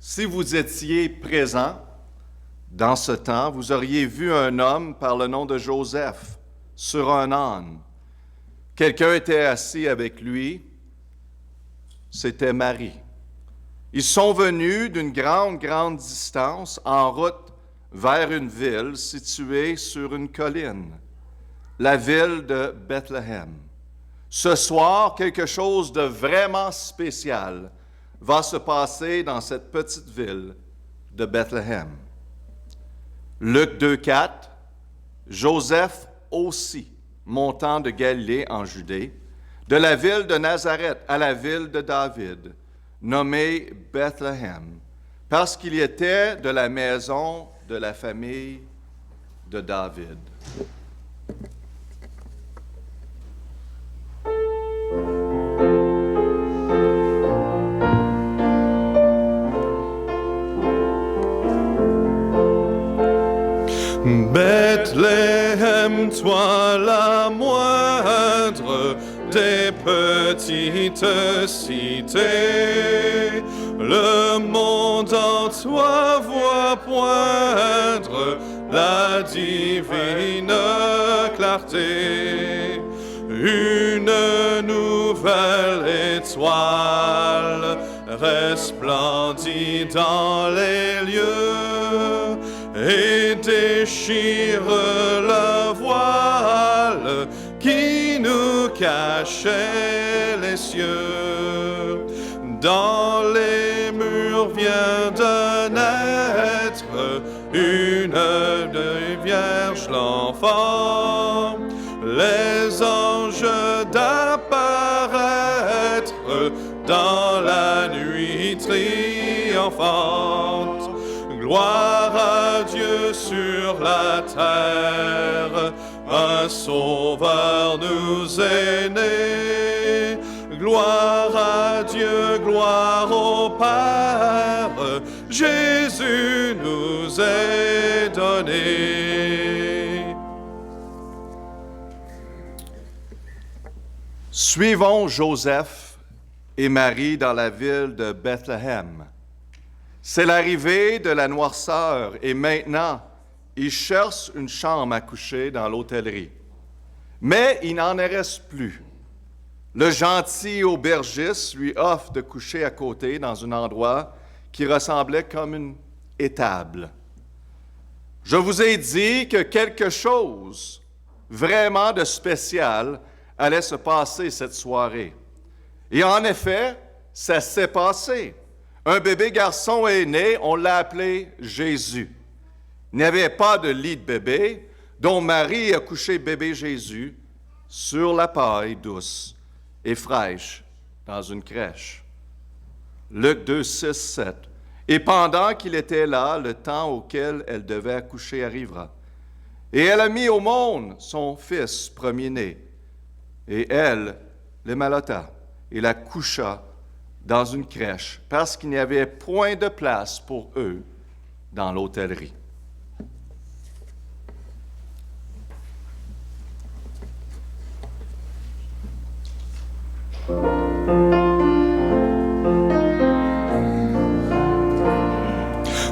Si vous étiez présent dans ce temps, vous auriez vu un homme par le nom de Joseph sur un âne. Quelqu'un était assis avec lui, c'était Marie. Ils sont venus d'une grande distance en route vers une ville située sur une colline, la ville de Bethléem. Ce soir, quelque chose de vraiment spécial va se passer dans cette petite ville de Bethléem. Luc 2,4, Joseph aussi, montant de Galilée en Judée, de la ville de Nazareth à la ville de David, nommée Bethléem, parce qu'il était de la maison de la famille de David. Bethléem, toi la moindre des petites cités, le monde en toi voit poindre la divine clarté. Une nouvelle étoile resplendit dans les lieux et déchire le voile qui nous cachait les cieux. Dans les murs vient de naître une vierge l'enfant, les anges d'apparaître dans la nuit triomphante. Gloire à Dieu sur la terre, un sauveur nous est né. Gloire à Dieu, gloire au Père, Jésus nous est donné. Suivons Joseph et Marie dans la ville de Bethléem. C'est l'arrivée de la noirceur et maintenant, ils cherchent une chambre à coucher dans l'hôtellerie. Mais il n'en reste plus. Le gentil aubergiste lui offre de coucher à côté dans un endroit qui ressemblait comme une étable. Je vous ai dit que quelque chose vraiment de spécial allait se passer cette soirée. Et en effet, ça s'est passé. Un bébé garçon est né, on l'a appelé Jésus. Il n'y avait pas de lit de bébé, donc Marie a couché bébé Jésus sur la paille douce et fraîche dans une crèche. Luc 2, 6, 7. Et pendant qu'il était là, le temps auquel elle devait accoucher arrivera. Et elle a mis au monde son fils premier-né. Et elle le malotta et la coucha dans une crèche, parce qu'il n'y avait point de place pour eux dans l'hôtellerie.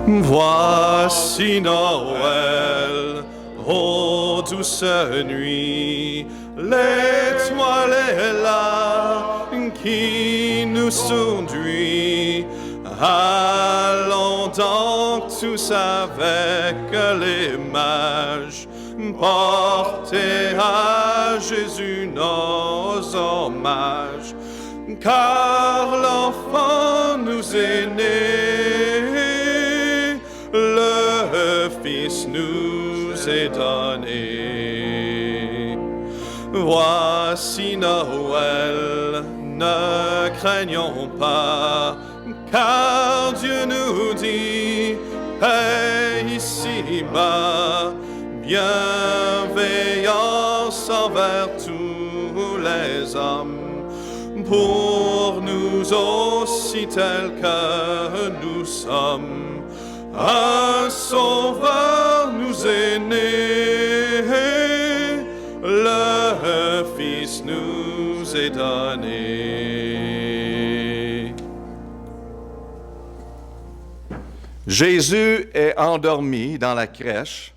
Voici Noël, ô douce nuit, l'étoile est là qui nous conduit. Allons donc tous avec les mages, porter à Jésus nos hommages, car l'enfant nous est né, le Fils nous est donné. Voici Noël, ne craignons pas, car Dieu nous dit, paix ici-bas, bienveillance envers tous les hommes, pour nous aussi tels que nous sommes. Un sauveur nous est né, le Fils nous est donné. Jésus est endormi dans la crèche,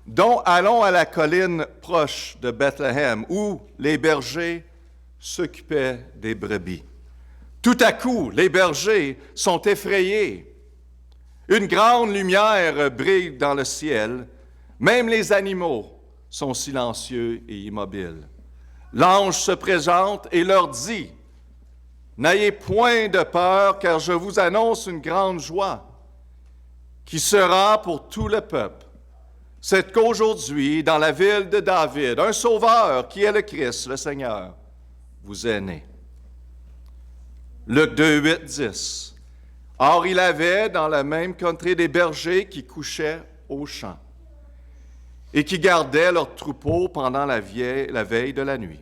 dont allons à la colline proche de Bethléem, où les bergers s'occupaient des brebis. Tout à coup, les bergers sont effrayés. Une grande lumière brille dans le ciel. Même les animaux sont silencieux et immobiles. L'ange se présente et leur dit, « N'ayez point de peur, car je vous annonce une grande joie qui sera pour tout le peuple. C'est qu'aujourd'hui, dans la ville de David, un sauveur qui est le Christ, le Seigneur, vous est né. » Luc 2, 8, 10. Or, il avait dans la même contrée des bergers qui couchaient au champ et qui gardaient leurs troupeaux pendant la veille de la nuit.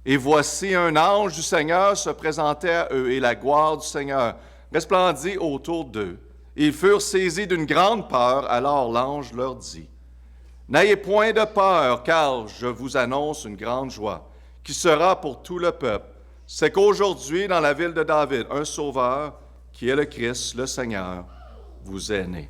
Et voici un ange du Seigneur se présentait à eux, et la gloire du Seigneur resplendit autour d'eux. Ils furent saisis d'une grande peur, alors l'ange leur dit, « N'ayez point de peur, car je vous annonce une grande joie, qui sera pour tout le peuple. C'est qu'aujourd'hui, dans la ville de David, un sauveur, qui est le Christ, le Seigneur, vous est né. »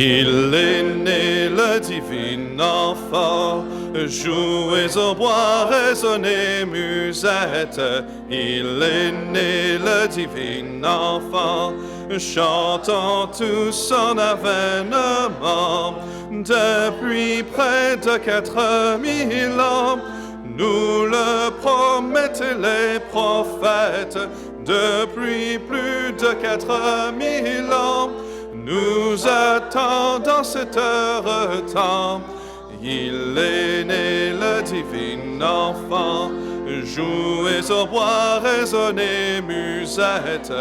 Il est né le divin enfant, jouez au bois, résonnez musette. Il est né le divin enfant, chantons tous son avènement. Depuis près de 4000 ans, nous le promettaient les prophètes. Depuis plus de 4000 ans, nous attendons cette heure temps. Il est né le divin enfant, jouez au bois, résonnez musette.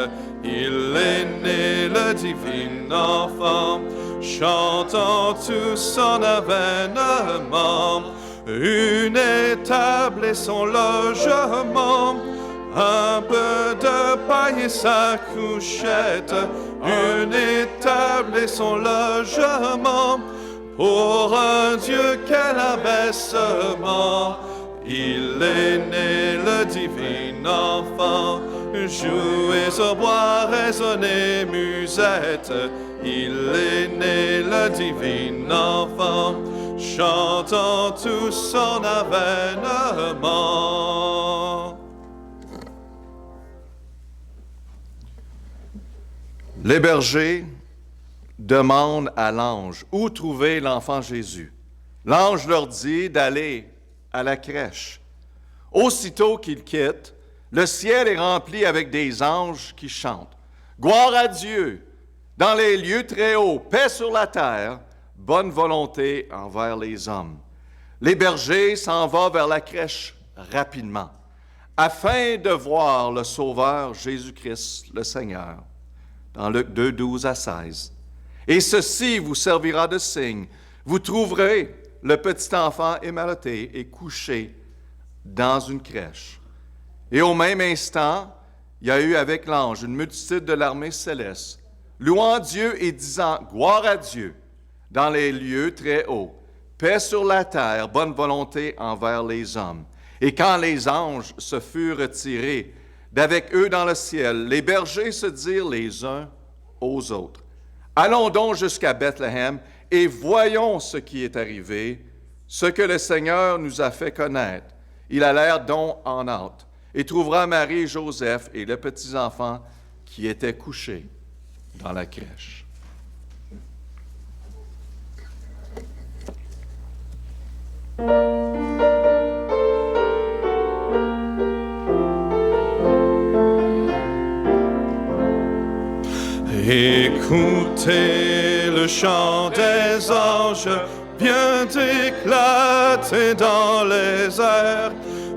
Il est né le divin enfant, chantons tous son avènement. Une étable et son logement, un peu de paille et sa couchette. Une étable et son logement, pour un Dieu quel abaissement. Il est né le divin enfant, jouez au bois, résonnez musette. Il est né le divin enfant, chantons tous son avènement. Les bergers demandent à l'ange où trouver l'enfant Jésus. L'ange leur dit d'aller à la crèche. Aussitôt qu'ils quittent, le ciel est rempli avec des anges qui chantent. Gloire à Dieu dans les lieux très hauts, paix sur la terre, bonne volonté envers les hommes. Les bergers s'en vont vers la crèche rapidement, afin de voir le Sauveur Jésus-Christ, le Seigneur. Dans Luc 2, 12 à 16. Et ceci vous servira de signe. Vous trouverez le petit enfant émalotté et couché dans une crèche. Et au même instant, il y a eu avec l'ange une multitude de l'armée céleste, louant Dieu et disant « Gloire à Dieu dans les lieux très hauts, paix sur la terre, bonne volonté envers les hommes. » Et quand les anges se furent retirés d'avec eux dans le ciel, les bergers se dirent les uns aux autres, « Allons donc jusqu'à Bethléem et voyons ce qui est arrivé, ce que le Seigneur nous a fait connaître. » Il allèrent donc en hâte et trouvera Marie et Joseph et le petit enfant qui était couché dans la crèche. Écoutez le chant des anges, vient éclater dans les airs.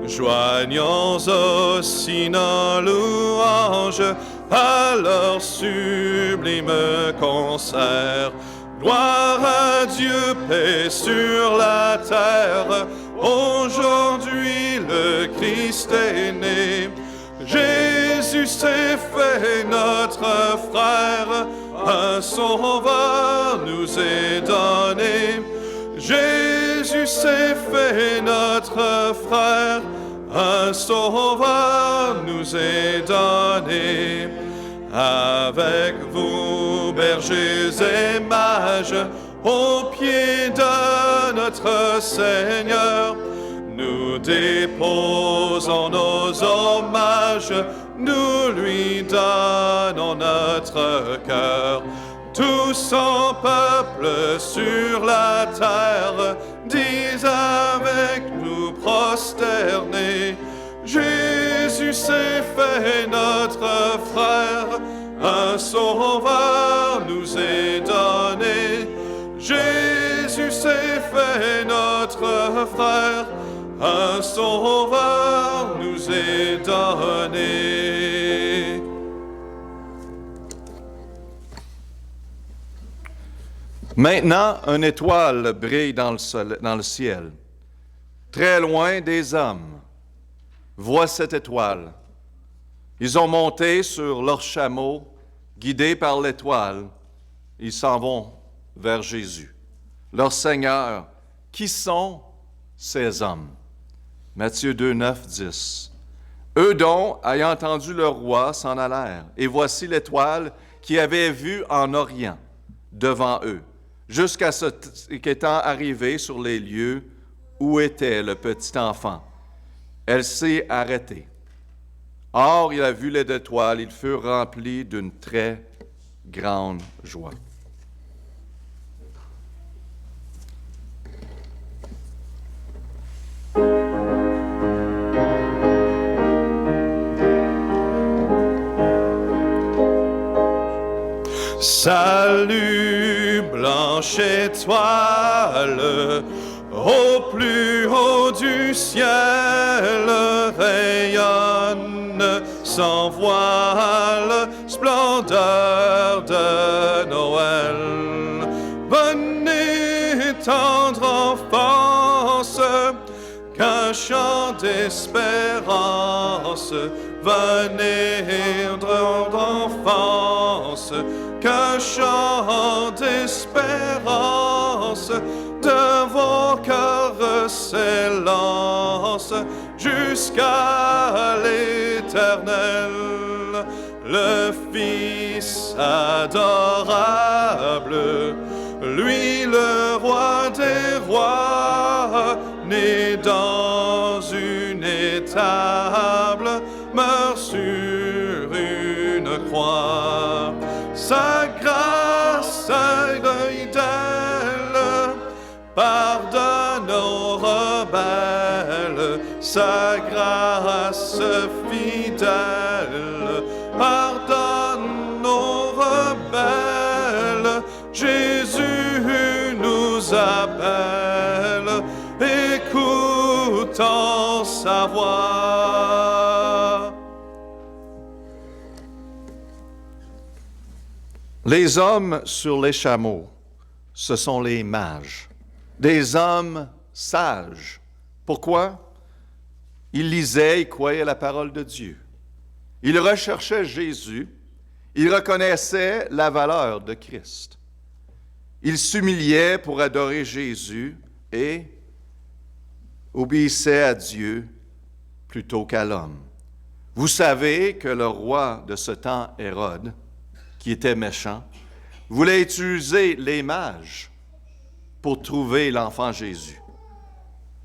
Joignons aussi nos louanges à leur sublime concert. Gloire à Dieu, paix sur la terre. Aujourd'hui le Christ est né. Jésus s'est fait notre frère, un sauveur nous est donné. Jésus s'est fait notre frère, un sauveur nous est donné. Avec vous, bergers et mages, au pied de notre Seigneur, nous déposons nos hommages, nous lui donnons notre cœur. Tout son peuple sur la terre, dis avec nous prosternés, Jésus s'est fait notre frère, un sauveur nous est donné. Jésus s'est fait notre frère, un sauveur nous est donné. Maintenant, une étoile brille dans le ciel, très loin des hommes. Vois cette étoile. Ils ont monté sur leurs chameaux, guidés par l'étoile. Ils s'en vont vers Jésus. Leur Seigneur, qui sont ces hommes? Matthieu 2, 9, 10. Eux donc, ayant entendu le roi, s'en allèrent. Et voici l'étoile qui avait vu en Orient devant eux, jusqu'à ce qu'étant arrivée sur les lieux où était le petit enfant, elle s'est arrêtée. Or, il a vu les étoiles, ils furent remplis d'une très grande joie. Salut, blanche étoile, au plus haut du ciel rayonne sans voile, splendeur de Noël. Venez, tendre enfance, qu'un chant d'espérance. Venez, tendre enfance, qu'un chant d'espérance de vos cœurs s'élance jusqu'à l'éternel. Le Fils adorable, lui le roi des rois, né dans une étable, meurt sur une croix. Sa grâce fidèle pardonne aux rebelles. Sa grâce fidèle pardonne aux rebelles. Jésus nous appelle, écoutons sa voix. Les hommes sur les chameaux, ce sont les mages, des hommes sages. Pourquoi? Ils lisaient et croyaient la parole de Dieu. Ils recherchaient Jésus, ils reconnaissaient la valeur de Christ. Ils s'humiliaient pour adorer Jésus et obéissaient à Dieu plutôt qu'à l'homme. Vous savez que le roi de ce temps, Hérode, qui était méchant, voulait utiliser les mages pour trouver l'enfant Jésus.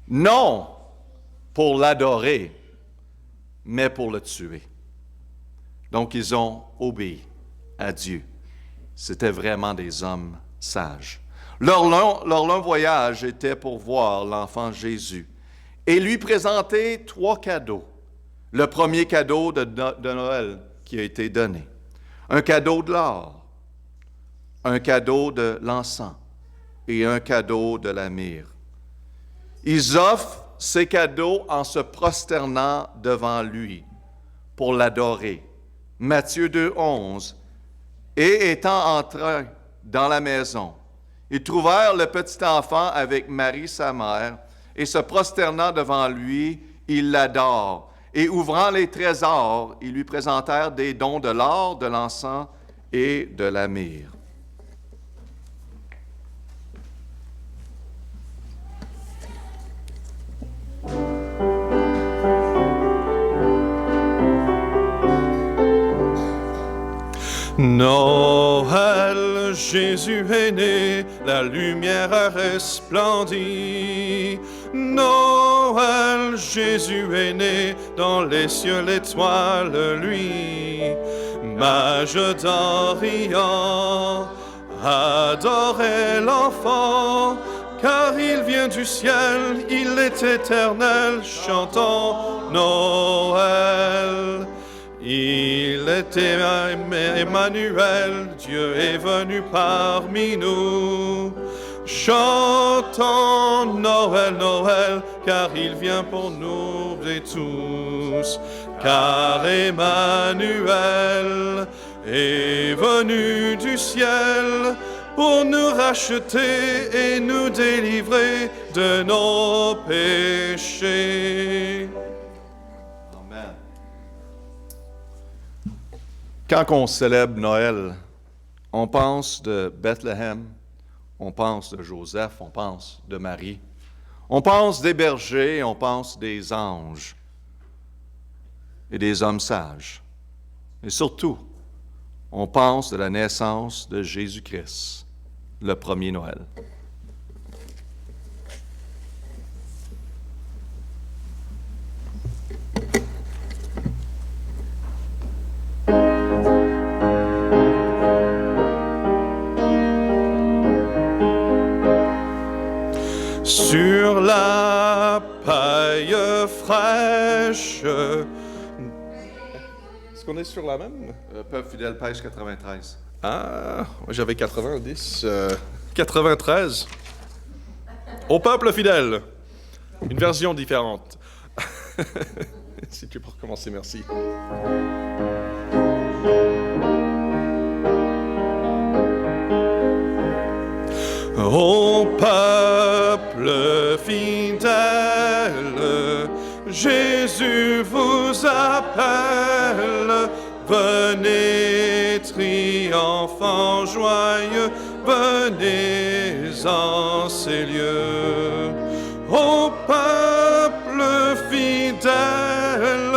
Non pour l'adorer, mais pour le tuer. Donc, ils ont obéi à Dieu. C'était vraiment des hommes sages. Leur long voyage était pour voir l'enfant Jésus et lui présenter 3 cadeaux. Le premier cadeau de Noël qui a été donné. Un cadeau de l'or, un cadeau de l'encens et un cadeau de la myrrhe. Ils offrent ces cadeaux en se prosternant devant lui pour l'adorer. Matthieu 2, 11. Et étant entrés dans la maison, ils trouvèrent le petit enfant avec Marie, sa mère, et se prosternant devant lui, ils l'adorent. Et ouvrant les trésors, ils lui présentèrent des dons de l'or, de l'encens et de la myrrhe. Noël, Jésus est né, la lumière a resplendi. Noël, Jésus est né, dans les cieux l'étoile lui. Mages d'Orient, adorez l'enfant, car il vient du ciel, il est éternel, chantons Noël. Il est Emmanuel, Dieu est venu parmi nous. Chantons Noël, Noël, car il vient pour nous et tous. Car Emmanuel est venu du ciel pour nous racheter et nous délivrer de nos péchés. Amen. Quand on célèbre Noël, on pense de Bethléem, on pense de Joseph, on pense de Marie, on pense des bergers, on pense des anges et des hommes sages. Et surtout, on pense de la naissance de Jésus-Christ, le premier Noël. Sur la paille fraîche. Est-ce qu'on est sur la même? Peuple fidèle, page 93. Ah, j'avais 90. 93. Au peuple fidèle. Une version différente. Si tu peux recommencer, merci. Ô peuple fidèle, Jésus vous appelle. Venez, triomphant joyeux, venez en ces lieux. Ô peuple fidèle,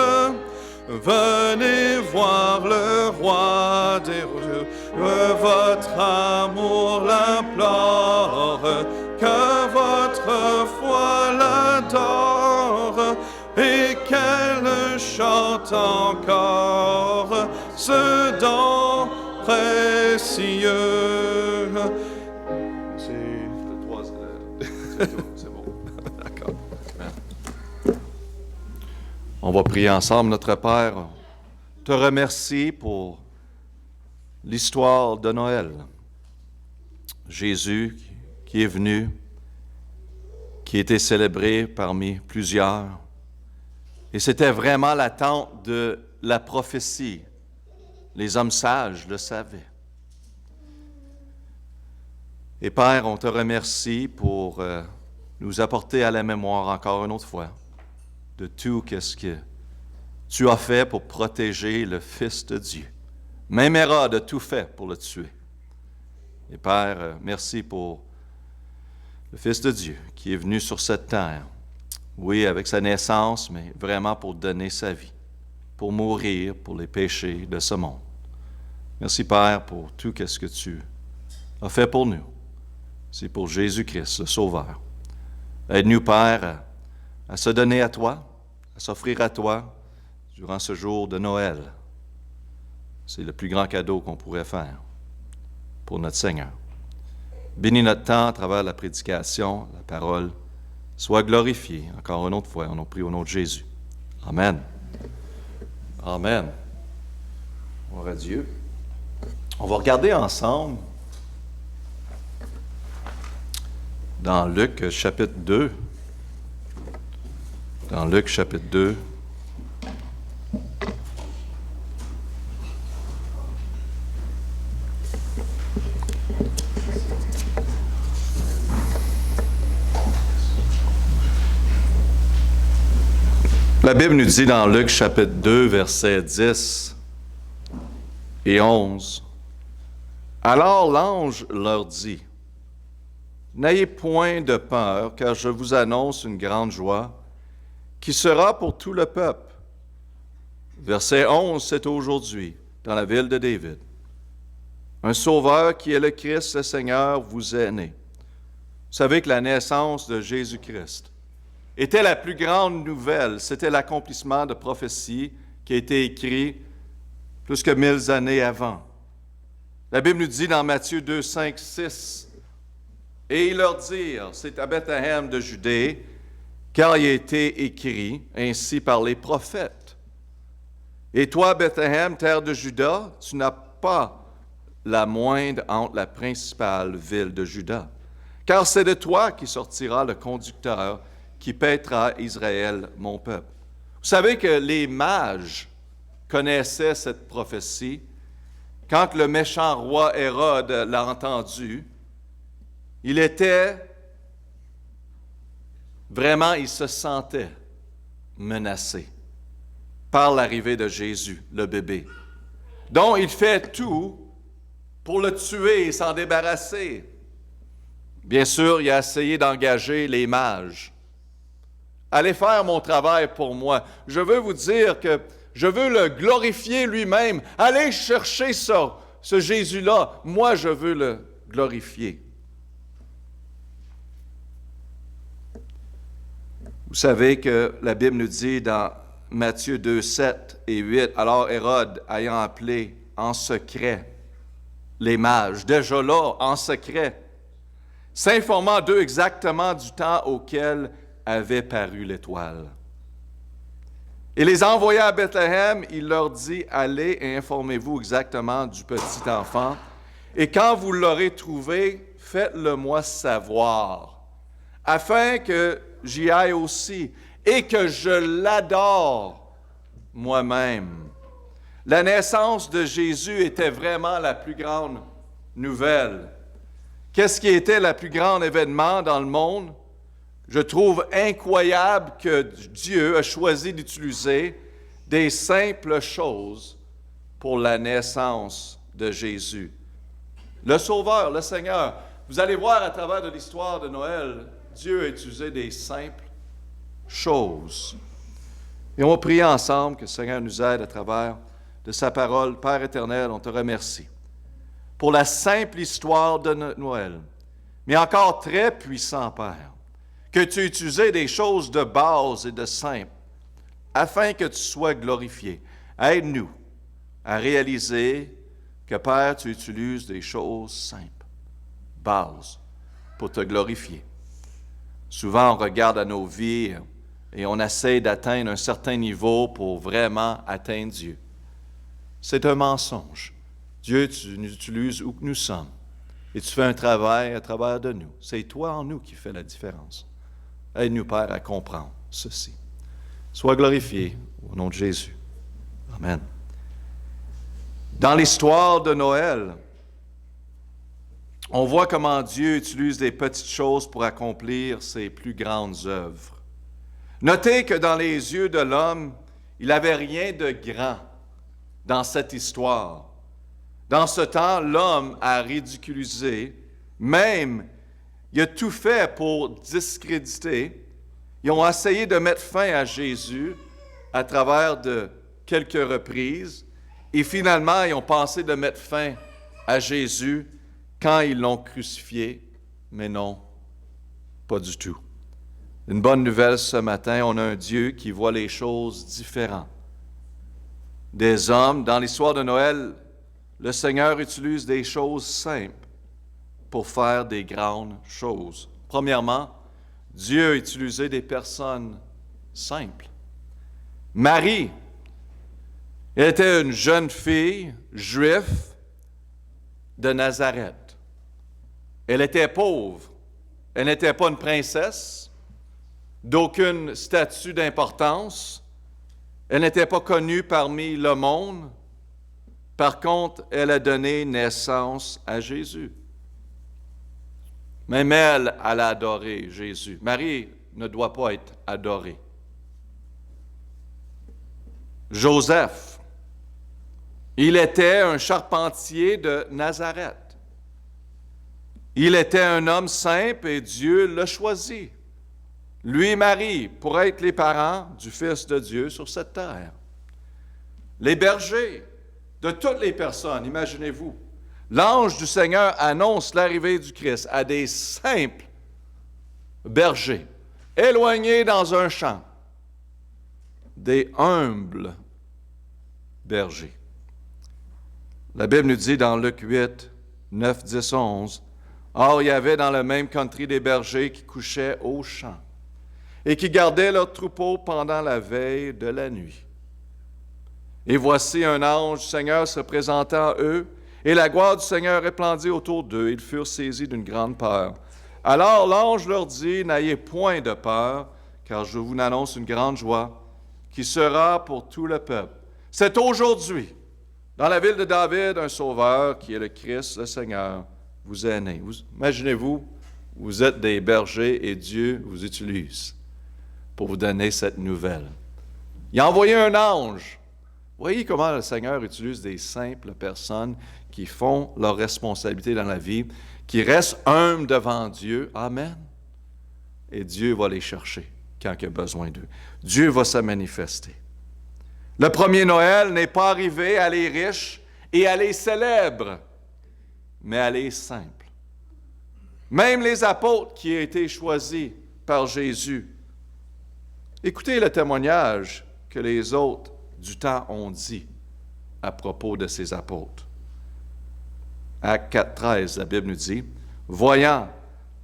venez voir le roi des rois. Votre amour l'implore, que votre foi l'adore, et qu'elle chante encore ce don précieux. C'est le 3, c'est bon. D'accord. On va prier ensemble, notre Père. Te remercie pour l'histoire de Noël. Jésus qui est venu, qui a été célébré parmi plusieurs. Et c'était vraiment l'attente de la prophétie. Les hommes sages le savaient. Et Père, on te remercie pour nous apporter à la mémoire encore une autre fois de tout ce que tu as fait pour protéger le Fils de Dieu. Même Hérode a tout fait pour le tuer. Et Père, merci pour le Fils de Dieu qui est venu sur cette terre. Oui, avec sa naissance, mais vraiment pour donner sa vie, pour mourir pour les péchés de ce monde. Merci Père pour tout ce que tu as fait pour nous. C'est pour Jésus-Christ, le Sauveur. Aide-nous, Père, à se donner à toi, à s'offrir à toi durant ce jour de Noël. C'est le plus grand cadeau qu'on pourrait faire pour notre Seigneur. Bénis notre temps à travers la prédication, la parole. Sois glorifié encore une autre fois. On en prie au nom de Jésus. Amen. Amen. Gloire à Dieu. On va regarder ensemble dans Luc chapitre 2. Dans Luc chapitre 2. La Bible nous dit dans Luc chapitre 2, versets 10 et 11, « Alors l'ange leur dit, « N'ayez point de peur, car je vous annonce une grande joie, qui sera pour tout le peuple. » Verset 11, c'est aujourd'hui, dans la ville de David. Un sauveur qui est le Christ, le Seigneur, vous est né. Vous savez que la naissance de Jésus-Christ était la plus grande nouvelle. C'était l'accomplissement de prophéties qui a été écrit plus que 1000 années avant. La Bible nous dit dans Matthieu 2, 5, 6, « Et ils leur dirent, c'est à Bethléem de Judée, car il a été écrit ainsi par les prophètes. Et toi, Bethléem, terre de Juda, tu n'as pas la moindre entre la principale ville de Juda, car c'est de toi qui sortira le conducteur qui paîtra Israël, mon peuple. » Vous savez que les mages connaissaient cette prophétie. Quand le méchant roi Hérode l'a entendu, il se sentait menacé par l'arrivée de Jésus, le bébé. Donc, il fait tout pour le tuer et s'en débarrasser. Bien sûr, il a essayé d'engager les mages. Allez faire mon travail pour moi. Je veux vous dire que je veux le glorifier lui-même. Allez chercher ça, ce Jésus-là. Moi, je veux le glorifier. Vous savez que la Bible nous dit dans Matthieu 2, 7 et 8, « Alors Hérode, ayant appelé en secret les mages, déjà là, en secret, s'informant d'eux exactement du temps auquel avait paru l'étoile. Et les envoya à Bethléem, il leur dit, « Allez et informez-vous exactement du petit enfant, et quand vous l'aurez trouvé, faites-le-moi savoir, afin que j'y aille aussi, et que je l'adore moi-même. » La naissance de Jésus était vraiment la plus grande nouvelle. Qu'est-ce qui était le plus grand événement dans le monde? Je trouve incroyable que Dieu a choisi d'utiliser des simples choses pour la naissance de Jésus. Le Sauveur, le Seigneur. Vous allez voir à travers de l'histoire de Noël, Dieu a utilisé des simples choses. Et on va prier ensemble que le Seigneur nous aide à travers de sa parole. Père éternel, on te remercie pour la simple histoire de Noël, mais encore très puissant, Père, que tu aies utilisé des choses de base et de simple, afin que tu sois glorifié. Aide-nous à réaliser que, Père, tu utilises des choses simples, bases, pour te glorifier. Souvent, on regarde à nos vies et on essaie d'atteindre un certain niveau pour vraiment atteindre Dieu. C'est un mensonge. Dieu, tu nous utilises où que nous sommes et tu fais un travail à travers de nous. C'est toi en nous qui fais la différence. Aide-nous, Père, à comprendre ceci. Sois glorifié au nom de Jésus. Amen. Dans l'histoire de Noël, on voit comment Dieu utilise des petites choses pour accomplir ses plus grandes œuvres. Notez que dans les yeux de l'homme, il n'avait rien de grand dans cette histoire. Dans ce temps, l'homme a ridiculisé, même, il a tout fait pour discréditer. Ils ont essayé de mettre fin à Jésus à travers de quelques reprises, et finalement, ils ont pensé de mettre fin à Jésus quand ils l'ont crucifié, mais non, pas du tout. Une bonne nouvelle ce matin, on a un Dieu qui voit les choses différentes. Des hommes, dans l'histoire de Noël, le Seigneur utilise des choses simples pour faire des grandes choses. Premièrement, Dieu a utilisé des personnes simples. Marie, elle était une jeune fille juive de Nazareth. Elle était pauvre. Elle n'était pas une princesse, d'aucune statut d'importance. Elle n'était pas connue parmi le monde. Par contre, elle a donné naissance à Jésus. Même elle a adoré Jésus. Marie ne doit pas être adorée. Joseph, il était un charpentier de Nazareth. Il était un homme simple et Dieu l'a choisi. Lui et Marie, pour être les parents du Fils de Dieu sur cette terre. Les bergers, de toutes les personnes, imaginez-vous, L'ange du Seigneur annonce l'arrivée du Christ à des simples bergers, éloignés dans un champ, des humbles bergers. La Bible nous dit dans Luc 8, 9, 10, 11, « Or, il y avait dans le même country des bergers qui couchaient au champ et qui gardaient leurs troupeaux pendant la veille de la nuit. Et voici un ange du Seigneur se présentant à eux, et la gloire du Seigneur répandit autour d'eux. Ils furent saisis d'une grande peur. Alors l'ange leur dit, « N'ayez point de peur, car je vous annonce une grande joie, qui sera pour tout le peuple. C'est aujourd'hui, dans la ville de David, un sauveur, qui est le Christ, le Seigneur, vous est né. » Imaginez-vous, vous êtes des bergers et Dieu vous utilise pour vous donner cette nouvelle. Il a envoyé un ange. Voyez comment le Seigneur utilise des simples personnes qui font leur responsabilité dans la vie, qui restent humbles devant Dieu. Amen. Et Dieu va les chercher quand il a besoin d'eux. Dieu va se manifester. Le premier Noël n'est pas arrivé à les riches et à les célèbres, mais à les simples. Même les apôtres qui ont été choisis par Jésus. Écoutez le témoignage que les autres du temps ont dit à propos de ces apôtres. Actes 4.13, la Bible nous dit, « Voyant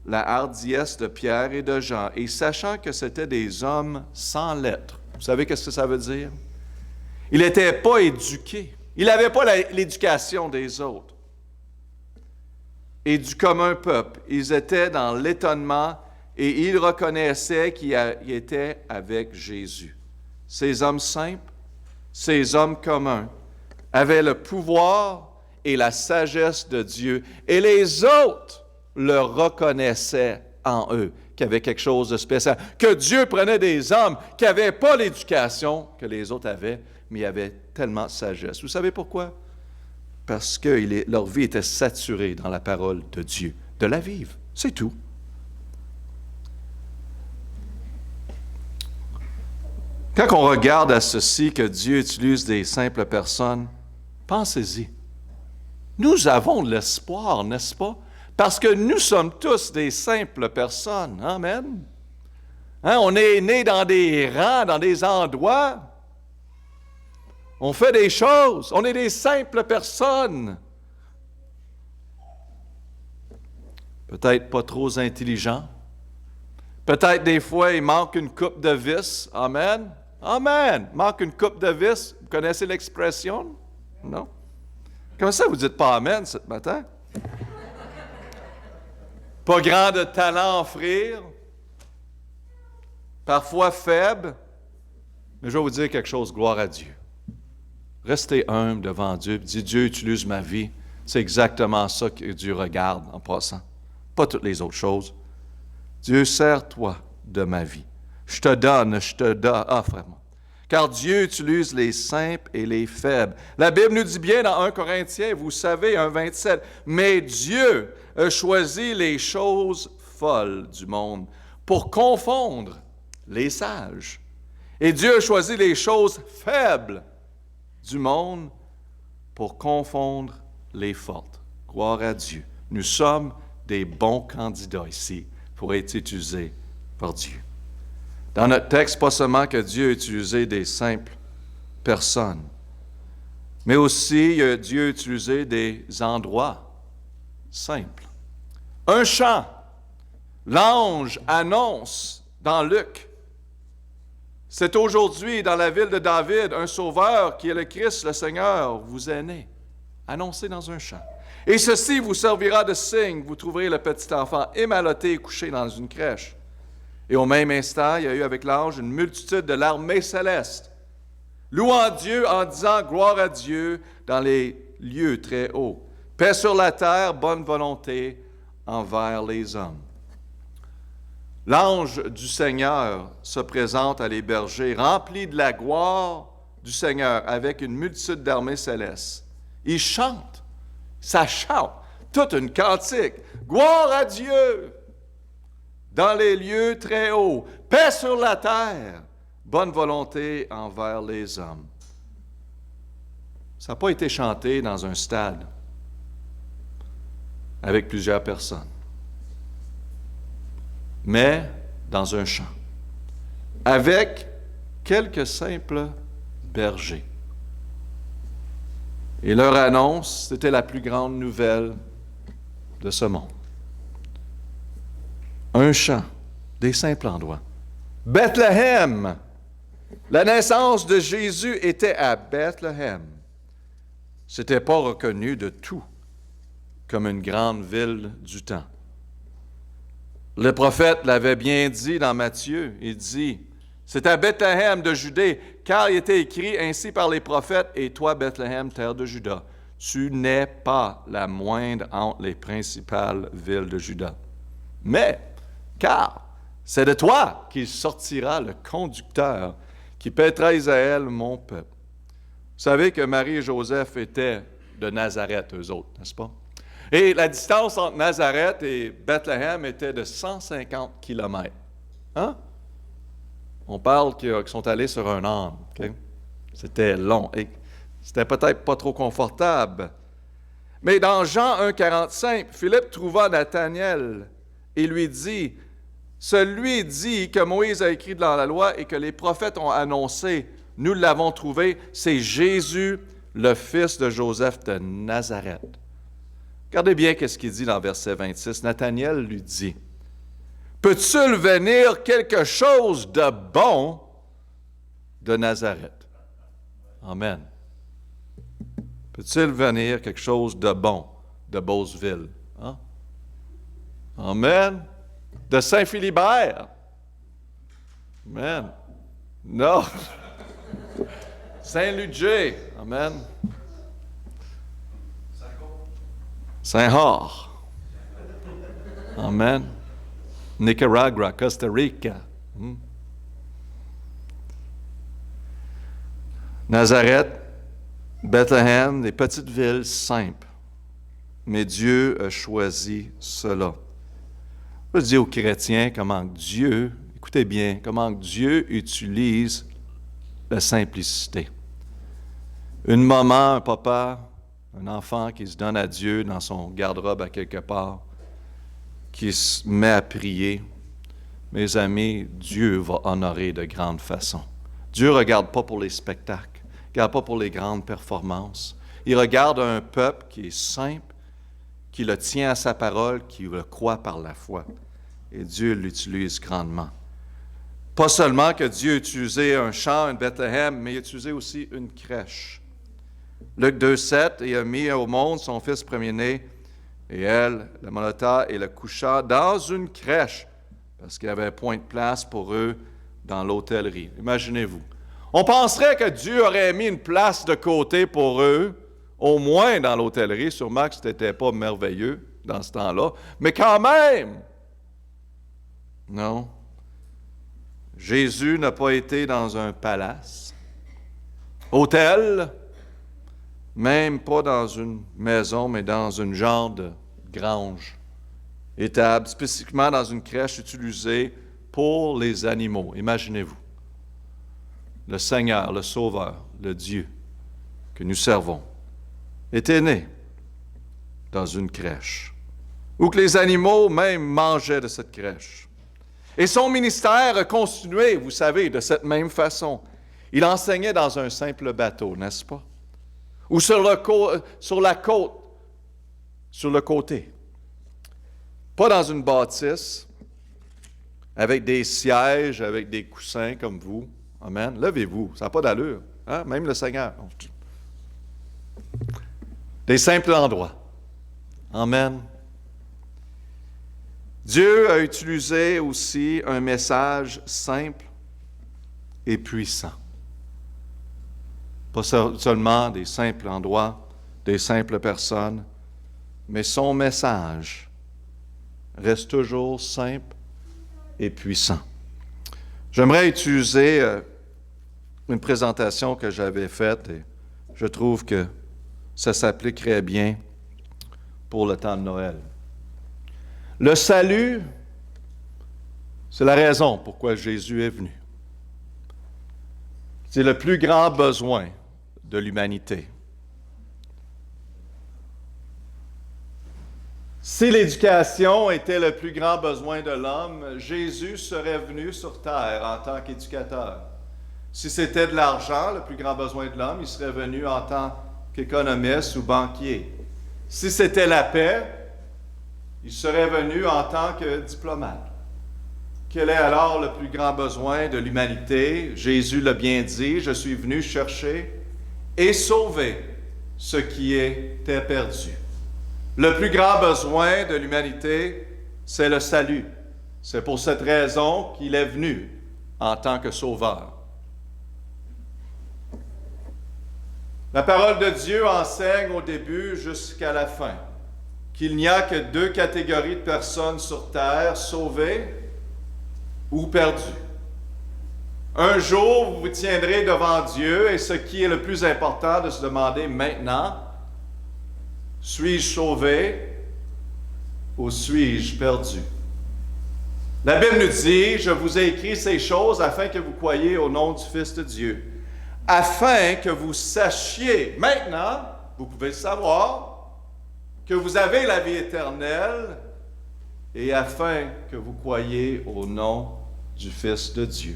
la hardiesse de Pierre et de Jean, et sachant que c'étaient des hommes sans lettres. » Vous savez ce que ça veut dire? Il n'était pas éduqué. Il n'avait pas l'éducation des autres. Et du commun peuple, ils étaient dans l'étonnement et ils reconnaissaient qu'ils étaient avec Jésus. Ces hommes simples, ces hommes communs, avaient le pouvoir et la sagesse de Dieu. Et les autres le reconnaissaient en eux, qu'il y avait quelque chose de spécial. Que Dieu prenait des hommes qui n'avaient pas l'éducation que les autres avaient, mais ils avaient tellement de sagesse. Vous savez pourquoi? Parce que leur vie était saturée dans la parole de Dieu. De la vivre, c'est tout. Quand on regarde à ceci que Dieu utilise des simples personnes, pensez-y. Nous avons de l'espoir, n'est-ce pas? Parce que nous sommes tous des simples personnes. Amen. Hein, on est nés dans des rangs, dans des endroits. On fait des choses. On est des simples personnes. Peut-être pas trop intelligents. Peut-être des fois, il manque une coupe de vis. Amen. Amen. Manque une coupe de vis. Vous connaissez l'expression? Non? Comment ça, vous ne dites pas Amen ce matin? Pas grand de talent à offrir. Parfois faible. Mais je vais vous dire quelque chose, gloire à Dieu. Restez humble devant Dieu. Dites, Dieu utilise ma vie. C'est exactement ça que Dieu regarde en passant. Pas toutes les autres choses. Dieu, sers-toi de ma vie. Je te donne, offre-moi. Car Dieu utilise les simples et les faibles. La Bible nous dit bien dans 1 Corinthiens, vous savez, 1,27, « Mais Dieu a choisi les choses folles du monde pour confondre les sages. Et Dieu a choisi les choses faibles du monde pour confondre les fortes. » Gloire à Dieu. Nous sommes des bons candidats ici pour être utilisés par Dieu. Dans notre texte, pas seulement que Dieu a utilisé des simples personnes, mais aussi Dieu a utilisé des endroits simples. Un chant, l'ange annonce dans Luc, c'est aujourd'hui dans la ville de David, un sauveur qui est le Christ, le Seigneur, vous est né. Annoncé dans un chant. Et ceci vous servira de signe, vous trouverez le petit enfant émalotté et couché dans une crèche. Et au même instant, il y a eu avec l'ange une multitude de l'armée céleste, louant Dieu en disant gloire à Dieu dans les lieux très hauts. Paix sur la terre, bonne volonté envers les hommes. L'ange du Seigneur se présente à les bergers, remplis de la gloire du Seigneur, avec une multitude d'armées célestes. Ils chantent, ça chante, toute une cantique. Gloire à Dieu dans les lieux très hauts, paix sur la terre, bonne volonté envers les hommes. Ça n'a pas été chanté dans un stade. avec plusieurs personnes, mais dans un champ, avec quelques simples bergers. Et leur annonce, c'était la plus grande nouvelle de ce monde. Un champ, des simples endroits. Bethléem! La naissance de Jésus était à Bethléem. C'était pas reconnu de tout comme une grande ville du temps. Le prophète l'avait bien dit dans Matthieu. Il dit, c'est à Bethléem de Judée, car il était écrit ainsi par les prophètes, et toi, Bethléem, terre de Juda, tu n'es pas la moindre entre les principales villes de Juda. Mais, car c'est de toi qu'il sortira le conducteur qui paîtra Israël, mon peuple. Vous savez que Marie et Joseph étaient de Nazareth, eux autres, n'est-ce pas? Et la distance entre Nazareth et Bethléem était de 150 kilomètres. Hein? On parle qu'ils sont allés sur un âne. Okay? C'était long. Et c'était peut-être pas trop confortable. Mais dans Jean 1,45, Philippe trouva Nathanaël et lui dit, « Celui dit que Moïse a écrit dans la loi et que les prophètes ont annoncé, nous l'avons trouvé, c'est Jésus, le fils de Joseph de Nazareth. » Regardez bien ce qu'il dit dans verset 26. Nathanaël lui dit, « Peut-il venir quelque chose de bon de Nazareth? » Amen. Peut-il venir quelque chose de bon de Beauceville? Hein? Amen. De Saint-Philibert? Amen. Non. Saint-Ludger? Amen. Saint-Hor? Amen. Nicaragua, Costa Rica. Nazareth, Bethléem, des petites villes simples. Mais Dieu a choisi cela. Je dis aux chrétiens comment Dieu, écoutez bien, comment Dieu utilise la simplicité. Une maman, un papa, un enfant qui se donne à Dieu dans son garde-robe à quelque part, qui se met à prier. Mes amis, Dieu va honorer de grandes façons. Dieu ne regarde pas pour les spectacles, il ne regarde pas pour les grandes performances. Il regarde un peuple qui est simple, qui le tient à sa parole, qui le croit par la foi. Et Dieu l'utilise grandement. Pas seulement que Dieu a utilisé un champ, une Bethléem, mais il a utilisé aussi une crèche. Luc 2,7, il a mis au monde son fils premier-né, et elle, la Molota, et le coucha dans une crèche, parce qu'il n'y avait point de place pour eux dans l'hôtellerie. Imaginez-vous. On penserait que Dieu aurait mis une place de côté pour eux, au moins dans l'hôtellerie. Sûrement que ce n'était pas merveilleux dans ce temps-là, mais quand même! Non. Jésus n'a pas été dans un palace, hôtel, même pas dans une maison, mais dans une genre de grange, étable, spécifiquement dans une crèche utilisée pour les animaux. Imaginez-vous. Le Seigneur, le Sauveur, le Dieu que nous servons, était né dans une crèche, où que les animaux même mangeaient de cette crèche. Et son ministère a continué, vous savez, de cette même façon. Il enseignait dans un simple bateau, n'est-ce pas? Ou sur la côte, sur le côté. Pas dans une bâtisse, avec des sièges, avec des coussins comme vous. Amen. Levez-vous, ça n'a pas d'allure. Hein? Même le Seigneur. Des simples endroits. Amen. Dieu a utilisé aussi un message simple et puissant. Pas seulement des simples endroits, des simples personnes, mais son message reste toujours simple et puissant. J'aimerais utiliser une présentation que j'avais faite et je trouve que ça s'appliquerait bien pour le temps de Noël. Le salut, c'est la raison pourquoi Jésus est venu. C'est le plus grand besoin de l'humanité. Si l'éducation était le plus grand besoin de l'homme, Jésus serait venu sur terre en tant qu'éducateur. Si c'était de l'argent, le plus grand besoin de l'homme, il serait venu en tant qu'économiste ou banquier. Si c'était la paix, il serait venu en tant que diplomate. Quel est alors le plus grand besoin de l'humanité? Jésus l'a bien dit, je suis venu chercher et sauver ce qui était perdu. Le plus grand besoin de l'humanité, c'est le salut. C'est pour cette raison qu'il est venu en tant que sauveur. La parole de Dieu enseigne au début jusqu'à la fin qu'il n'y a que deux catégories de personnes sur terre, sauvées ou perdues. Un jour, vous vous tiendrez devant Dieu et ce qui est le plus important de se demander maintenant, suis-je sauvé ou suis-je perdu? La Bible nous dit, je vous ai écrit ces choses afin que vous croyiez au nom du Fils de Dieu, afin que vous sachiez, maintenant, vous pouvez le savoir, que vous avez la vie éternelle et afin que vous croyiez au nom du Fils de Dieu.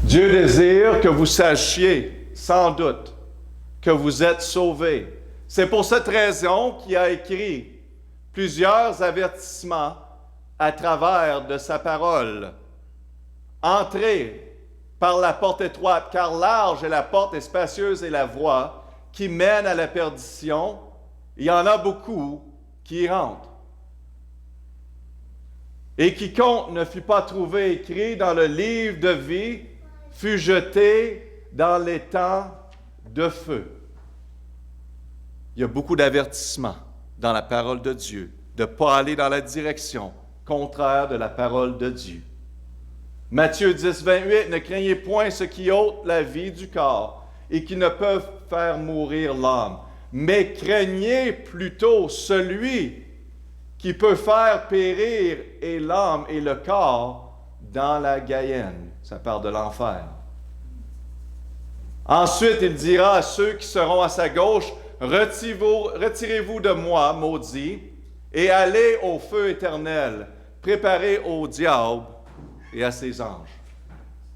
Dieu désire que vous sachiez, sans doute, que vous êtes sauvés. C'est pour cette raison qu'il a écrit plusieurs avertissements à travers de sa parole. Entrez par la porte étroite, car large est la porte et spacieuse est la voie qui mène à la perdition. Il y en a beaucoup qui y rentrent. Et quiconque ne fut pas trouvé écrit dans le livre de vie fut jeté dans les temps de feu. Il y a beaucoup d'avertissements dans la parole de Dieu, de ne pas aller dans la direction contraire de la parole de Dieu. Matthieu 10, 28, ne craignez point ce qui ôte la vie du corps et qui ne peuvent faire mourir l'âme, mais craignez plutôt celui qui peut faire périr et l'âme et le corps dans la Gaïenne. Ça part de l'enfer. Ensuite, il dira à ceux qui seront à sa gauche, retirez-vous de moi, maudits, et allez au feu éternel, préparé au diable et à ses anges.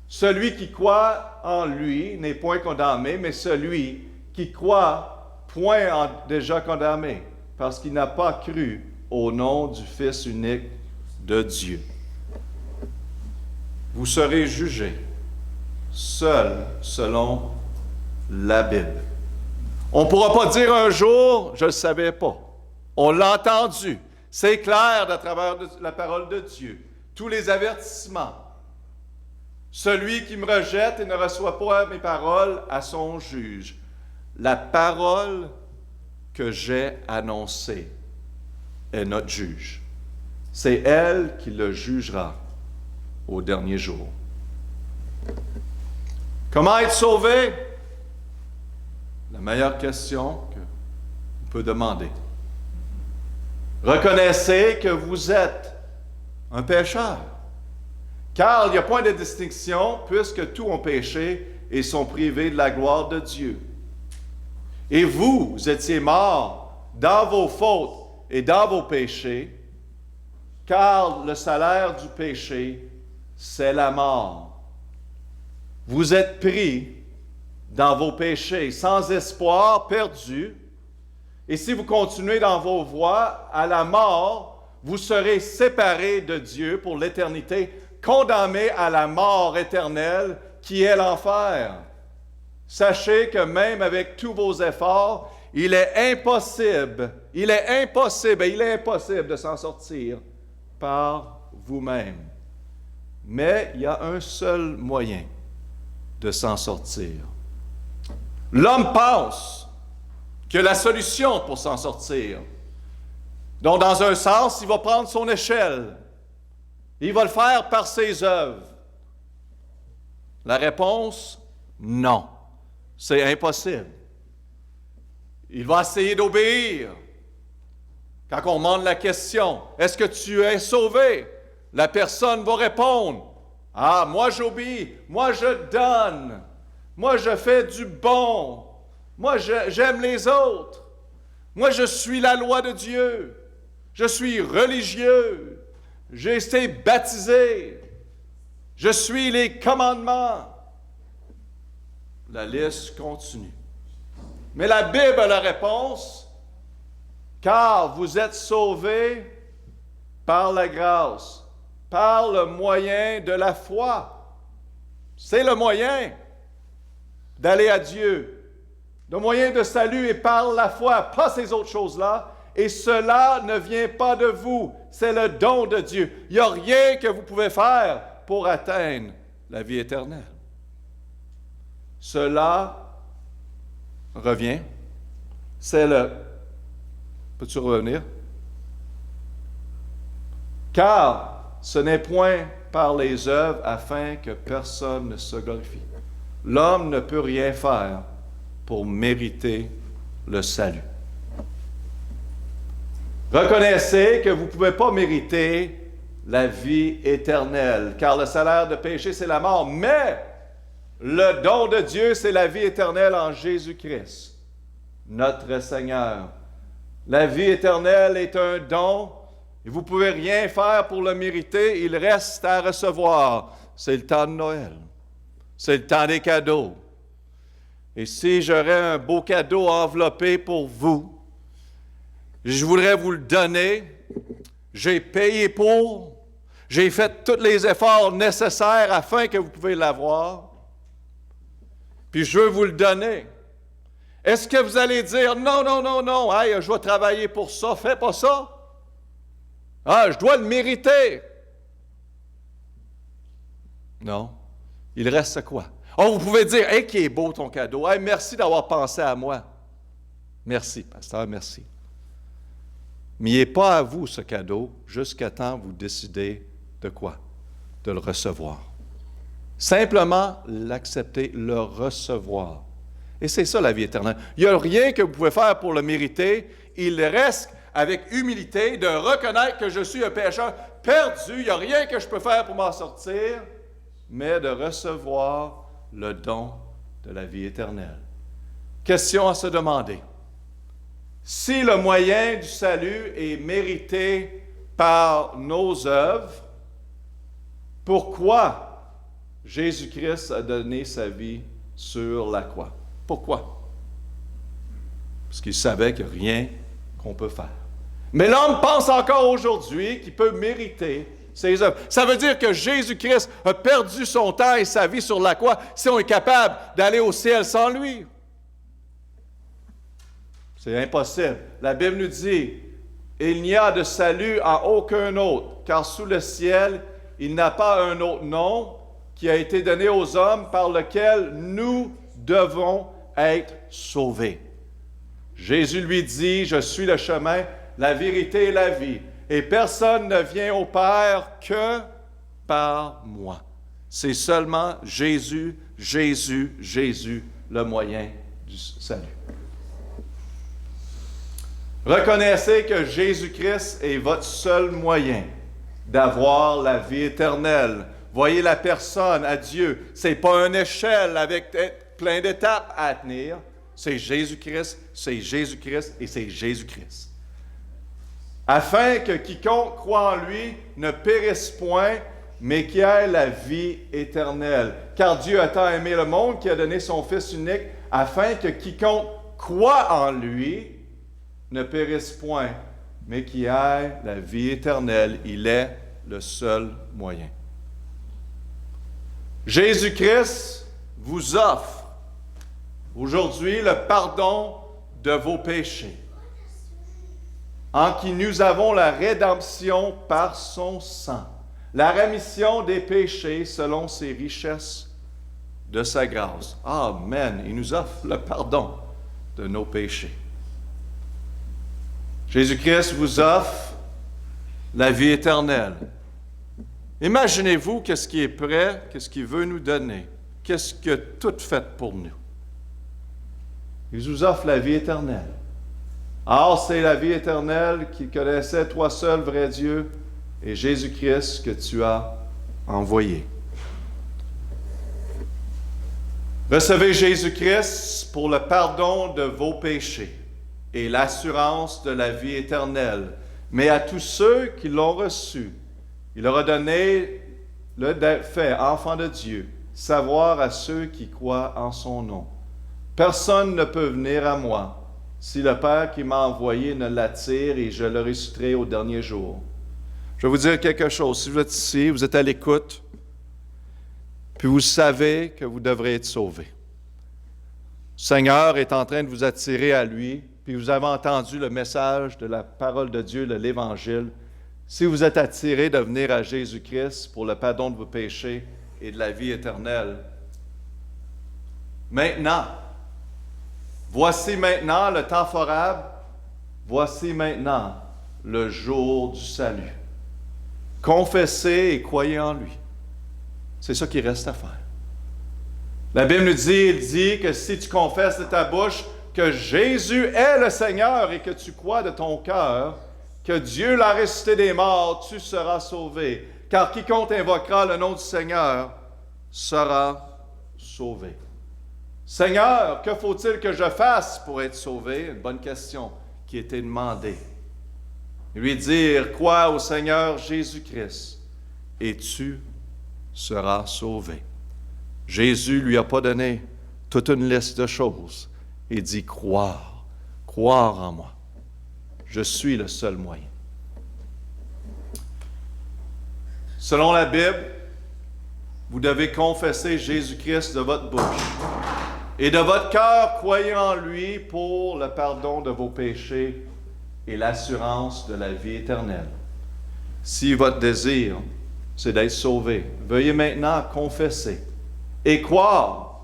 Celui qui croit en lui n'est point condamné, mais celui qui croit point déjà condamné, parce qu'il n'a pas cru au nom du Fils unique de Dieu. Vous serez jugés seuls selon la Bible. On ne pourra pas dire un jour, je ne le savais pas. On l'a entendu. C'est clair à travers la parole de Dieu. Tous les avertissements. Celui qui me rejette et ne reçoit pas mes paroles à son juge. La parole que j'ai annoncée est notre juge. C'est elle qui le jugera au dernier jour. Comment être sauvé? La meilleure question qu'on peut demander. Reconnaissez que vous êtes un pécheur. Car il n'y a point de distinction, puisque tous ont péché et sont privés de la gloire de Dieu. Et vous étiez morts dans vos fautes et dans vos péchés, car le salaire du péché, c'est la mort. Vous êtes pris dans vos péchés, sans espoir, perdus. Et si vous continuez dans vos voies à la mort, vous serez séparés de Dieu pour l'éternité, condamnés à la mort éternelle qui est l'enfer. Sachez que même avec tous vos efforts, il est impossible de s'en sortir par vous-même. Mais il y a un seul moyen de s'en sortir. L'homme pense que la solution pour s'en sortir, donc dans un sens, il va prendre son échelle. Il va le faire par ses œuvres. La réponse, non. C'est impossible. Il va essayer d'obéir. Quand on demande la question, est-ce que tu es sauvé? La personne va répondre, Ah, moi j'obéis, moi je donne, moi je fais du bon, moi j'aime les autres, moi je suis la loi de Dieu, je suis religieux, j'ai été baptisé, je suis les commandements. La liste continue. Mais la Bible a la réponse, car vous êtes sauvés par la grâce, par le moyen de la foi. C'est le moyen d'aller à Dieu. Le moyen de salut est par la foi, pas ces autres choses-là. Et cela ne vient pas de vous, c'est le don de Dieu. Il n'y a rien que vous pouvez faire pour atteindre la vie éternelle. Cela revient, c'est le... Peux-tu revenir? Car ce n'est point par les œuvres afin que personne ne se glorifie. L'homme ne peut rien faire pour mériter le salut. Reconnaissez que vous ne pouvez pas mériter la vie éternelle, car le salaire de péché, c'est la mort, mais le don de Dieu, c'est la vie éternelle en Jésus-Christ, notre Seigneur. La vie éternelle est un don, et vous ne pouvez rien faire pour le mériter, il reste à recevoir. C'est le temps de Noël, c'est le temps des cadeaux. Et si j'aurais un beau cadeau enveloppé pour vous, je voudrais vous le donner, j'ai payé pour, j'ai fait tous les efforts nécessaires afin que vous puissiez l'avoir, puis je veux vous le donner. Est-ce que vous allez dire, non, hey, je vais travailler pour ça, fais pas ça? Ah, je dois le mériter. Non, il reste quoi? Oh, vous pouvez dire, hey, qui est beau ton cadeau, hey, merci d'avoir pensé à moi. Merci, pasteur, merci. Mais il n'est pas à vous ce cadeau jusqu'à temps que vous décidez de quoi? De le recevoir. Simplement l'accepter, le recevoir. Et c'est ça la vie éternelle. Il n'y a rien que vous pouvez faire pour le mériter. Il reste avec humilité de reconnaître que je suis un pécheur perdu. Il n'y a rien que je peux faire pour m'en sortir, mais de recevoir le don de la vie éternelle. Question à se demander. Si le moyen du salut est mérité par nos œuvres, pourquoi Jésus-Christ a donné sa vie sur la croix? Pourquoi? Parce qu'il savait qu'il n'y a rien qu'on peut faire. Mais l'homme pense encore aujourd'hui qu'il peut mériter ses œuvres. Ça veut dire que Jésus-Christ a perdu son temps et sa vie sur la croix si on est capable d'aller au ciel sans lui. C'est impossible. La Bible nous dit, il n'y a de salut en aucun autre, car sous le ciel, il n'a pas un autre nom qui a été donné aux hommes par lequel nous devons être sauvés. Jésus lui dit, je suis le chemin, la vérité et la vie, et personne ne vient au Père que par moi. C'est seulement Jésus, le moyen du salut. Reconnaissez que Jésus-Christ est votre seul moyen d'avoir la vie éternelle. Voyez la personne à Dieu. Ce n'est pas une échelle avec plein d'étapes à tenir. C'est Jésus-Christ et c'est Jésus-Christ. Afin que quiconque croit en lui ne périsse point, mais qu'il ait la vie éternelle. Car Dieu a tant aimé le monde qu'il a donné son Fils unique, afin que quiconque croit en lui ne périsse point, mais qu'il ait la vie éternelle. Il est le seul moyen. Jésus-Christ vous offre aujourd'hui le pardon de vos péchés, en qui nous avons la rédemption par son sang, la rémission des péchés selon ses richesses de sa grâce. Amen. Il nous offre le pardon de nos péchés. Jésus-Christ vous offre la vie éternelle. Imaginez-vous qu'est-ce qui est prêt, qu'est-ce qu'il veut nous donner, qu'est-ce qu'il a tout fait pour nous. Il vous offre la vie éternelle. Or, c'est la vie éternelle qu'il connaissait, toi seul, vrai Dieu, et Jésus-Christ que tu as envoyé. Recevez Jésus-Christ pour le pardon de vos péchés et l'assurance de la vie éternelle. Mais à tous ceux qui l'ont reçu, il leur a donné le fait enfant de Dieu, savoir à ceux qui croient en son nom. Personne ne peut venir à moi si le Père qui m'a envoyé ne l'attire et je le ressusciterai au dernier jour. Je vais vous dire quelque chose. Si vous êtes ici, vous êtes à l'écoute, puis vous savez que vous devrez être sauvés. Le Seigneur est en train de vous attirer à lui, puis vous avez entendu le message de la parole de Dieu, de l'Évangile. Si vous êtes attiré de venir à Jésus-Christ pour le pardon de vos péchés et de la vie éternelle, maintenant, voici maintenant le temps favorable, voici maintenant le jour du salut. Confessez et croyez en lui. C'est ça qui reste à faire. La Bible nous dit que si tu confesses de ta bouche que Jésus est le Seigneur et que tu crois de ton cœur que Dieu l'a ressuscité des morts, tu seras sauvé. Car quiconque invoquera le nom du Seigneur sera sauvé. Seigneur, que faut-il que je fasse pour être sauvé? Une bonne question qui était demandée. Lui dire, crois au Seigneur Jésus-Christ et tu seras sauvé. Jésus lui a pas donné toute une liste de choses. Il dit croire en moi. Je suis le seul moyen. Selon la Bible, vous devez confesser Jésus-Christ de votre bouche et de votre cœur, croyez en lui pour le pardon de vos péchés et l'assurance de la vie éternelle. Si votre désir, c'est d'être sauvé, veuillez maintenant confesser et croire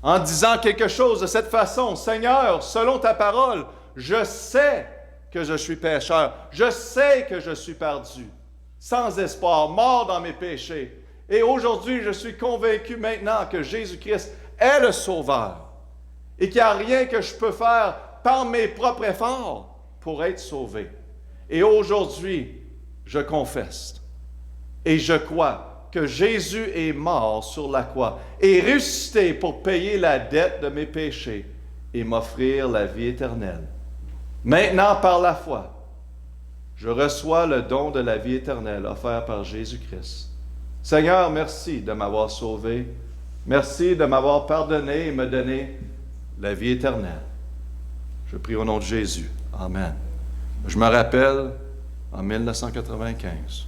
en disant quelque chose de cette façon. Seigneur, selon ta parole, je sais que je suis pécheur, je sais que je suis perdu, sans espoir, mort dans mes péchés. Et aujourd'hui, je suis convaincu maintenant que Jésus-Christ est le Sauveur et qu'il n'y a rien que je peux faire par mes propres efforts pour être sauvé. Et aujourd'hui, je confesse et je crois que Jésus est mort sur la croix et ressuscité pour payer la dette de mes péchés et m'offrir la vie éternelle. Maintenant, par la foi, je reçois le don de la vie éternelle offert par Jésus-Christ. Seigneur, merci de m'avoir sauvé. Merci de m'avoir pardonné et me donné la vie éternelle. Je prie au nom de Jésus. Amen. Je me rappelle, en 1995,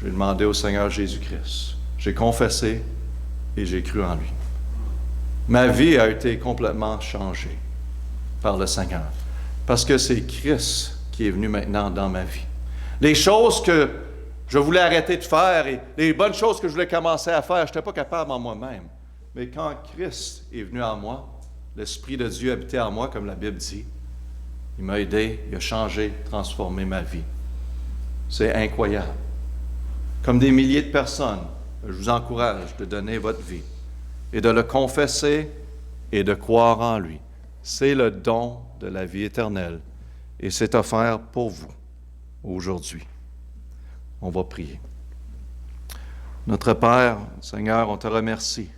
j'ai demandé au Seigneur Jésus-Christ. J'ai confessé et j'ai cru en lui. Ma vie a été complètement changée par le Seigneur. Parce que c'est Christ qui est venu maintenant dans ma vie. Les choses que je voulais arrêter de faire et les bonnes choses que je voulais commencer à faire, je n'étais pas capable en moi-même. Mais quand Christ est venu en moi, l'Esprit de Dieu habitait en moi, comme la Bible dit, il m'a aidé, il a changé, transformé ma vie. C'est incroyable. Comme des milliers de personnes, je vous encourage de donner votre vie et de le confesser et de croire en lui. C'est le don de la vie éternelle et c'est offert pour vous aujourd'hui. On va prier. Notre Père, Seigneur, on te remercie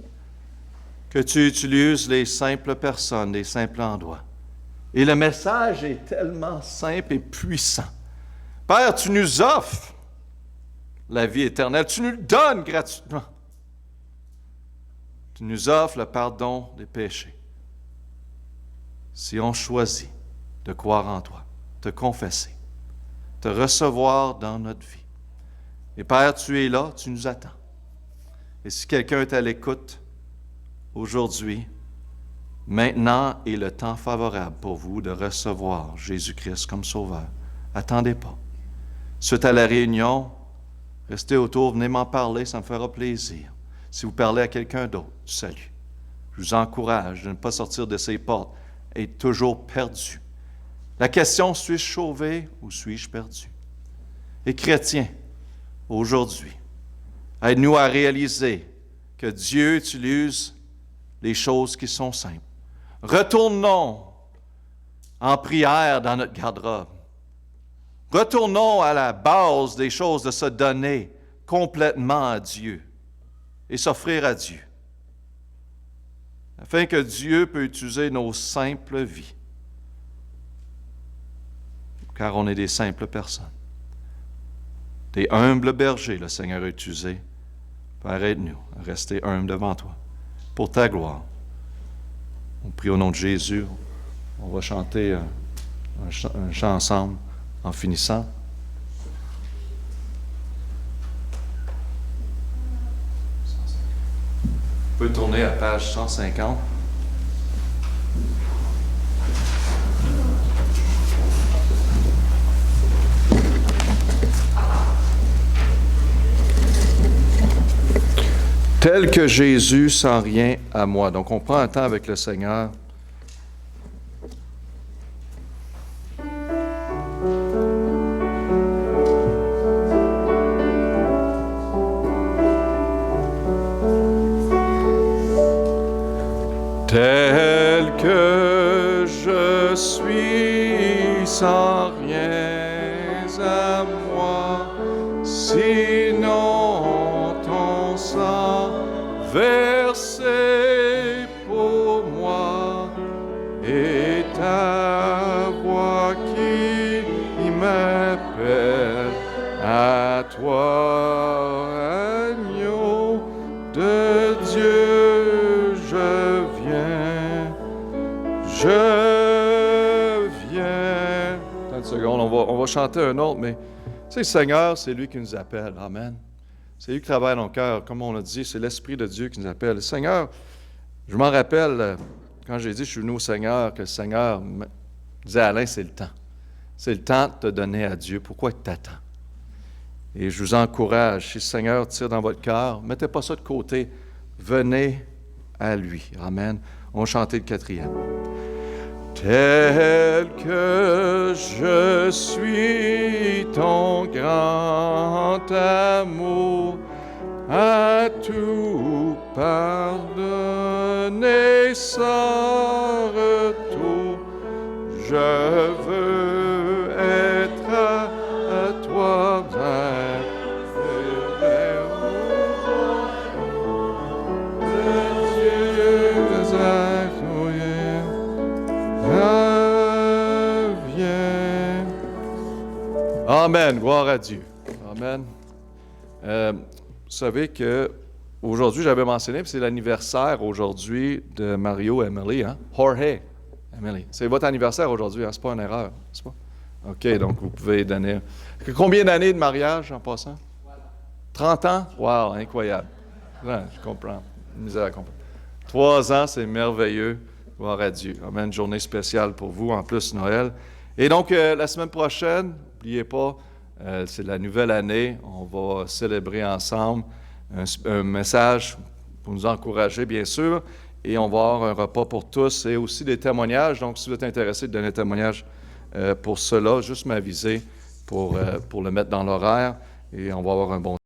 que tu utilises les simples personnes, les simples endroits. Et le message est tellement simple et puissant. Père, tu nous offres la vie éternelle. Tu nous le donnes gratuitement. Tu nous offres le pardon des péchés. Si on choisit de croire en toi, te confesser, te recevoir dans notre vie. Et Père, tu es là, tu nous attends. Et si quelqu'un est à l'écoute aujourd'hui, maintenant est le temps favorable pour vous de recevoir Jésus-Christ comme Sauveur. Attendez pas. Suite à la réunion, restez autour, venez m'en parler, ça me fera plaisir. Si vous parlez à quelqu'un d'autre, salut. Je vous encourage de ne pas sortir de ces portes et être toujours perdu. La question, suis-je sauvé ou suis-je perdu? Et chrétiens, aujourd'hui, aide-nous à réaliser que Dieu utilise les choses qui sont simples. Retournons en prière dans notre garde-robe. Retournons à la base des choses de se donner complètement à Dieu et s'offrir à Dieu. afin que Dieu puisse utiliser nos simples vies. Car on est des simples personnes. Des humbles bergers, le Seigneur a utilisé. Père, aide-nous à rester humbles devant toi, pour ta gloire. On prie au nom de Jésus. On va chanter un chant ensemble en finissant. On peut tourner à page 150. Tel que Jésus sans rien à moi. Donc, on prend un temps avec le Seigneur. Tel que je suis sans rien à moi, sinon ton sang versé pour moi et ta voix qui m'appelle à toi, agneau de Dieu, je viens. Attends une seconde, on va chanter un autre, mais tu sais, le Seigneur, c'est lui qui nous appelle. Amen. C'est lui qui travaille dans nos cœurs. Comme on a dit, c'est l'Esprit de Dieu qui nous appelle. Le Seigneur, je m'en rappelle, quand j'ai dit je suis venu au Seigneur, que le Seigneur me disait, Alain, c'est le temps. C'est le temps de te donner à Dieu. Pourquoi tu t'attends? Et je vous encourage, si le Seigneur tire dans votre cœur, ne mettez pas ça de côté. Venez à lui. Amen. On va chanter le 4e. Tel que je suis, ton grand amour a tout pardonné sans retour. Je veux être à toi, Père, Amen. Gloire à Dieu. Amen. Vous savez que aujourd'hui, j'avais mentionné, c'est l'anniversaire aujourd'hui de Mario et Emily, hein? Jorge, Emily. C'est votre anniversaire aujourd'hui, hein? C'est pas une erreur, c'est pas? OK, donc vous pouvez donner. Combien d'années de mariage en passant? 30 ans? Wow, incroyable. Ouais, je comprends. Misère à comprendre. 3 ans, c'est merveilleux. Gloire à Dieu. Amen. Une journée spéciale pour vous, en plus Noël. Et donc, la semaine prochaine, n'oubliez pas, c'est la nouvelle année. On va célébrer ensemble un message pour nous encourager, bien sûr. Et on va avoir un repas pour tous et aussi des témoignages. Donc, si vous êtes intéressé de donner un témoignage pour cela, juste m'aviser pour le mettre dans l'horaire. Et on va avoir un bon